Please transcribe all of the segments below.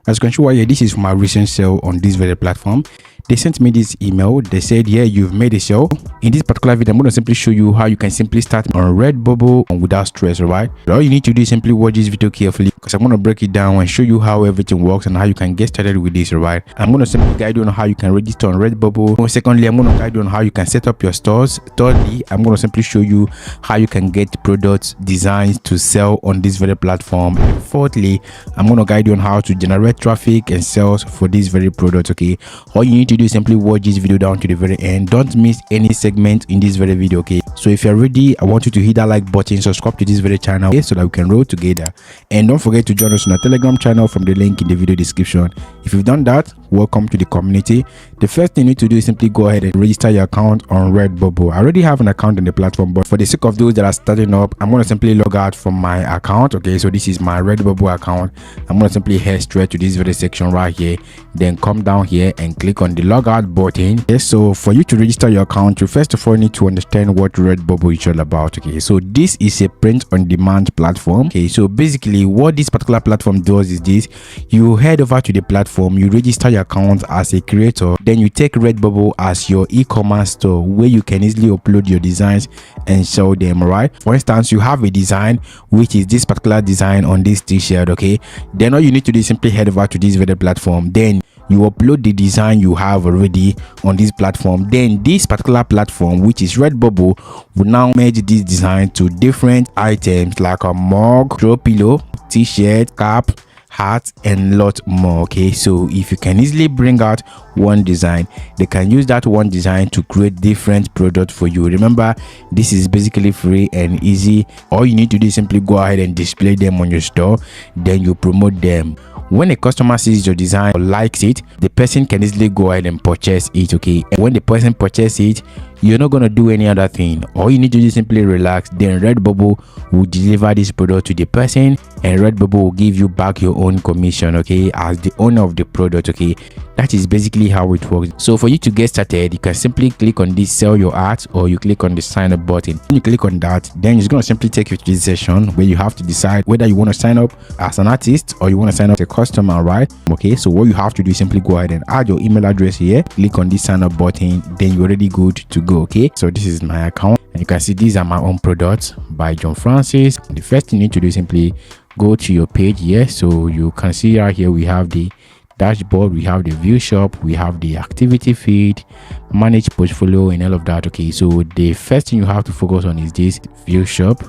As you can see right here, this is my recent sale on this very platform. They sent me this email. They said, yeah, you've made a sale. In this particular video, I'm going to simply show you how you can simply start on Redbubble without stress, right? All you need to do is simply watch this video carefully, because I'm going to break it down and show you how everything works and how you can get started with this, right? I'm going to simply guide you on how you can register on Redbubble. Secondly, I'm going to guide you on how you can set up your stores. Thirdly, I'm going to simply show you how you can get products, designs to sell on this very platform. And fourthly, I'm going to guide you on how to generate traffic and sales for this very product, okay? All you need to do is simply watch this video down to the very end. Don't miss any segment in this very video, okay? So if you're ready, I want you to hit that like button, subscribe to this very channel, okay, so that we can roll together. And don't forget to join us on our Telegram channel from the link in the video description. If you've done that, welcome to the community. The first thing you need to do is simply go ahead and register your account on Redbubble. I already have an account on the platform, but for the sake of those that are starting up, I'm going to simply log out from my account, okay? So this is my Redbubble account. I'm going to simply head straight to this very section right here, then come down here and click on the logout button. Okay, so for you to register your account, you first of all need to understand what Redbubble is all about, okay? So this is a print on demand platform, okay? So basically what this particular platform does is this: you head over to the platform, you register your account as a creator, then you take Redbubble as your e-commerce store where you can easily upload your designs and sell them, right? For instance, you have a design, which is this particular design on this t-shirt, okay? Then all you need to do is simply head over to this very platform, then you upload the design you have already on this platform. Then this particular platform, which is Redbubble, will now merge this design to different items like a mug, throw pillow, t-shirt, cap, hat, and lot more, okay? So if you can easily bring out one design, they can use that one design to create different products for you. Remember, this is basically free and easy. All you need to do is simply go ahead and display them on your store, then you promote them. When a customer sees your design or likes it, the person can easily go ahead and purchase it, okay? And when the person purchases it, you're not going to do any other thing. All you need to do is simply relax. Then Redbubble will deliver this product to the person, and Redbubble will give you back your own commission, okay, as the owner of the product, okay? That is basically how it works. So for you to get started, you can simply click on this sell your art, or you click on the sign up button. When you click on that, then it's going to simply take you to this session where you have to decide whether you want to sign up as an artist or you want to sign up as a customer, right? Okay, so what you have to do is simply go ahead and add your email address here, click on this sign up button, then you're already good to go, okay? So this is my account, and you can see these are my own products by John Francis. The first thing you need to do is simply go to your page here. So you can see right here we have the dashboard, we have the view shop, we have the activity feed, manage portfolio, and all of that, okay? So the first thing you have to focus on is this view shop.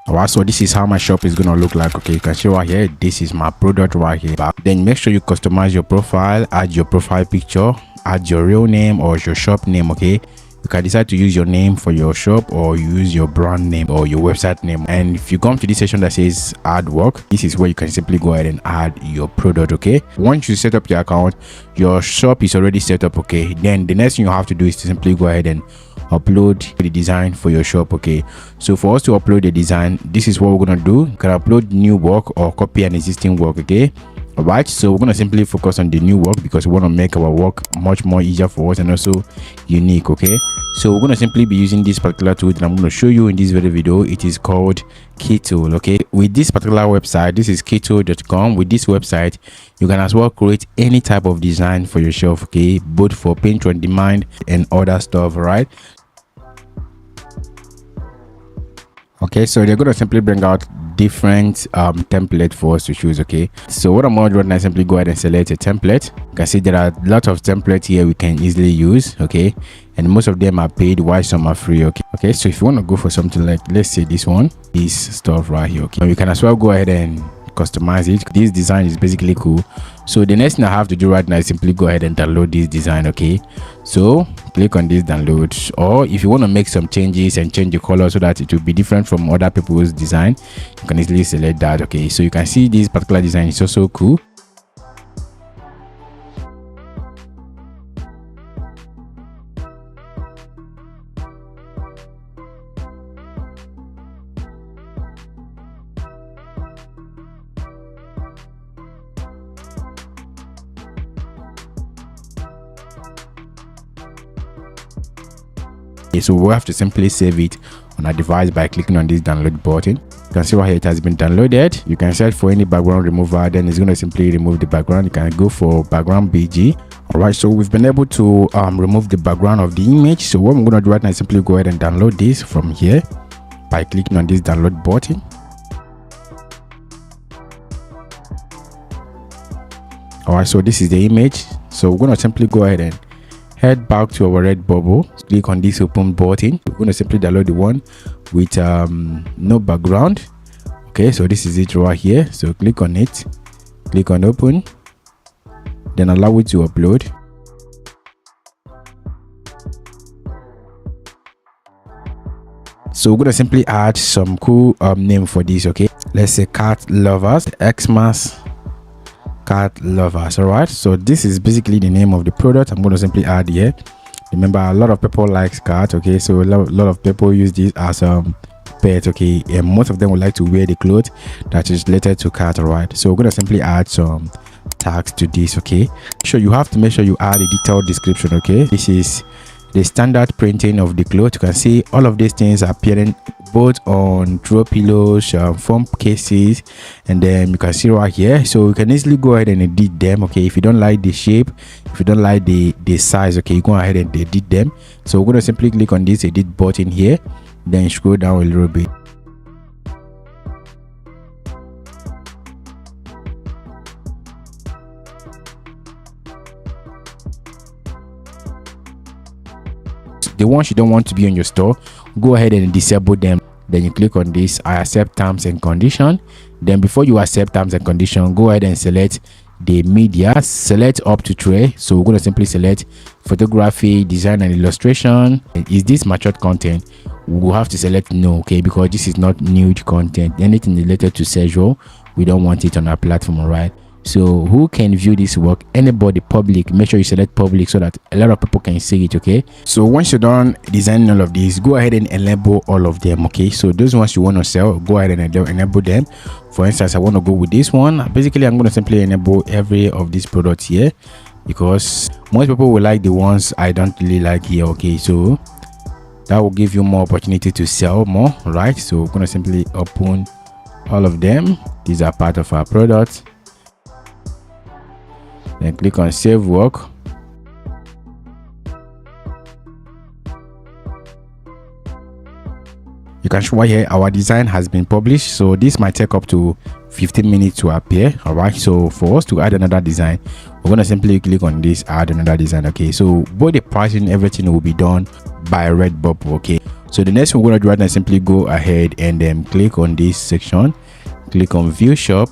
Alright, so this is how my shop is gonna look like, okay? You can see right here, this is my product right here. Then make sure you customize your profile, add your profile picture, add your real name or your shop name, okay? You can decide to use your name for your shop, or use your brand name or your website name. And if you come to this section that says add work, this is where you can simply go ahead and add your product, okay? Once you set up your account, your shop is already set up, okay? Then the next thing you have to do is to simply go ahead and upload the design for your shop, okay? So for us to upload the design, this is what we're gonna do. You can upload new work or copy an existing work, okay? All right, so we're going to simply focus on the new work because we want to make our work much more easier for us and also unique, okay? So we're going to simply be using this particular tool that I'm going to show you in this very video. It is called Keytool, okay? With this particular website, this is keytool.com. With this website, you can as well create any type of design for yourself, okay? Both for print on demand and other stuff, right? Okay, so they're going to simply bring out different template for us to choose, okay? So what I'm going to do right now is simply go ahead and select a template. You can see there are a lot of templates here we can easily use, okay? And most of them are paid while some are free, okay? So if you want to go for something like, let's say this one, this stuff right here, okay? You can as well go ahead and customize it. This design is basically cool. So the next thing I have to do right now is simply go ahead and download this design, okay? So click on this download, or if you want to make some changes and change the color so that it will be different from other people's design, you can easily select that, okay? So you can see this particular design is also cool. Okay, so we'll have to simply save it on our device by clicking on this download button. You can see right here it has been downloaded. You can search for any background remover, then it's going to simply remove the background. You can go for background BG. All right, so we've been able to remove the background of the image. So what I'm going to do right now is simply go ahead and download this from here by clicking on this download button. All right, so this is the image. So we're going to simply go ahead and head back to our Redbubble. Click on this open button. We're going to simply download the one with no background. Okay, so this is it right here. So click on it, click on open, then allow it to upload. So we're going to simply add some cool name for this. Okay, let's say cat lovers, Xmas cat lovers. All right, so this is basically the name of the product. I'm going to simply add here. Remember, a lot of people like cat. Okay, so a lot of people use this as pet. Okay, and most of them would like to wear the clothes that is related to cat. All right, so we're going to simply add some tags to this. Okay, so you have to make sure you add a detailed description. Okay, this is the standard printing of the cloth. You can see all of these things appearing both on throw pillows, foam cases, and then you can see right here. So you can easily go ahead and edit them. Okay, if you don't like the shape, if you don't like the size, okay, you go ahead and edit them. So we're going to simply click on this edit button here, then scroll down a little bit. The ones you don't want to be on your store, go ahead and disable them. Then you click on this I accept terms and condition. Then before you accept terms and condition, go ahead and select the media, select up to tray. So we're going to simply select photography, design and illustration. Is this matured content? We'll have to select no, okay, because this is not nude content. Anything related to sexual, we don't want it on our platform. All right, so who can view this work? Anybody, public. Make sure you select public so that a lot of people can see it. Okay, so once you're done designing all of these, go ahead and enable all of them. Okay, so those ones you want to sell, go ahead and enable them. For instance, I want to go with this one. Basically, I'm going to simply enable every of these products here because most people will like the ones I don't really like here. Okay, so that will give you more opportunity to sell more. Right, so we're going to simply open all of them. These are part of our product. Then click on save work. You can show right here our design has been published, so this might take up to 15 minutes to appear. All right, so for us to add another design, we're going to simply click on this add another design. Okay, so both the pricing, everything will be done by Redbubble. Okay, so the next thing we're going to do right now is simply go ahead and then click on this section, click on view shop.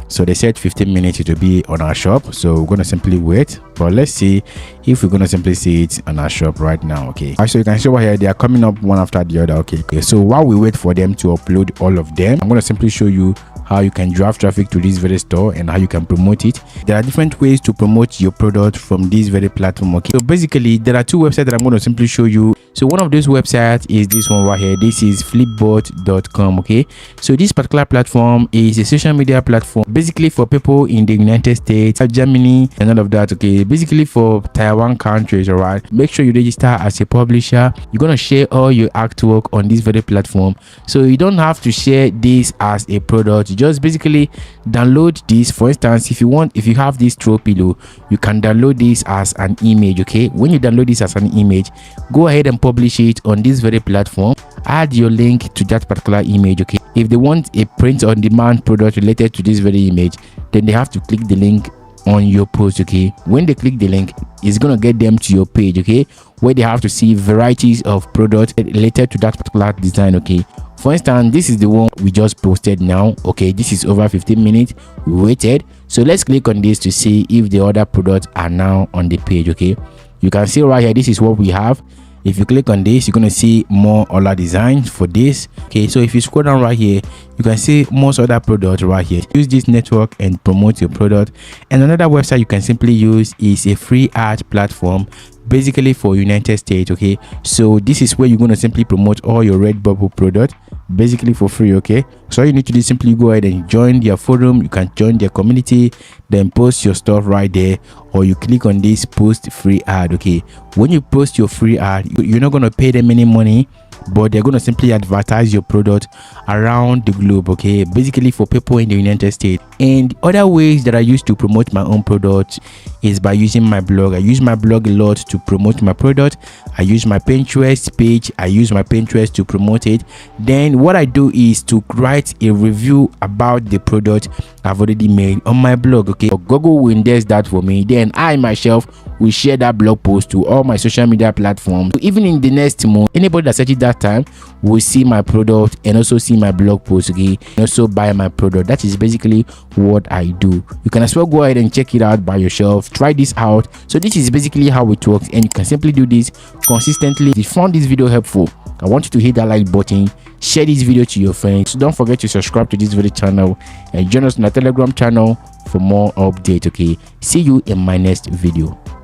So they said 15 minutes to be on our shop, so we're going to simply wait. But let's see if we're going to simply see it on our shop right now. Okay, so you can see right here they are coming up one after the other. Okay, so while we wait for them to upload all of them, I'm going to simply show you how you can drive traffic to this very store and how you can promote it. There are different ways to promote your product from this very platform. Okay, so basically there are two websites that I'm going to simply show you. So one of those websites is this one right here. This is flipboard.com. okay, so this particular platform is a social media platform basically for people in the United States, Germany and all of that. Okay, basically for Taiwan countries. All right, make sure you register as a publisher. You're going to share all your artwork on this very platform, so you don't have to share this as a product. You just basically download this. For instance, if you have this throw pillow, you can download this as an image. Okay, when you download this as an image, go ahead and publish it on this very platform. Add your link to that particular image. Okay, if they want a print on demand product related to this very image, then they have to click the link on your post. Okay, when they click the link, it's gonna get them to your page, okay, where they have to see varieties of products related to that particular design. Okay, for instance, this is the one we just posted now. Okay, this is over 15 minutes we waited, so let's click on this to see if the other products are now on the page. Okay, you can see right here, this is what we have. If you click on this, you're going to see more other designs for this. Okay, so if you scroll down right here, you can see most other products right here. Use this network and promote your product. And another website you can simply use is a free ad platform, basically for United States. Okay, so this is where you're going to simply promote all your Redbubble product basically for free. Okay, so all you need to do is simply go ahead and join their forum. You can join their community, then post your stuff right there, or you click on this post free ad. Okay, when you post your free ad, you're not going to pay them any money. but they're going to simply advertise your product around the globe, okay, basically for people in the United States. And other ways that I use to promote my own product is by using my blog. I use my blog a lot to promote my product. I use my Pinterest page. I use my Pinterest to promote it. Then what I do is to write a review about the product I've already made on my blog, okay. Google will index that for me, then I myself will share that blog post to all my social media platforms. Even in the next month, anybody that searches that time will see my product and also see my blog post, okay, and also buy my product. That is basically what I do. You can as well go ahead and check it out by yourself. Try this out. So this is basically how it works, and you can simply do this consistently. If you found this video helpful, I want you to hit that like button, share this video to your friends. So don't forget to subscribe to this video channel and join us on the Telegram channel for more updates, okay. See you in my next video.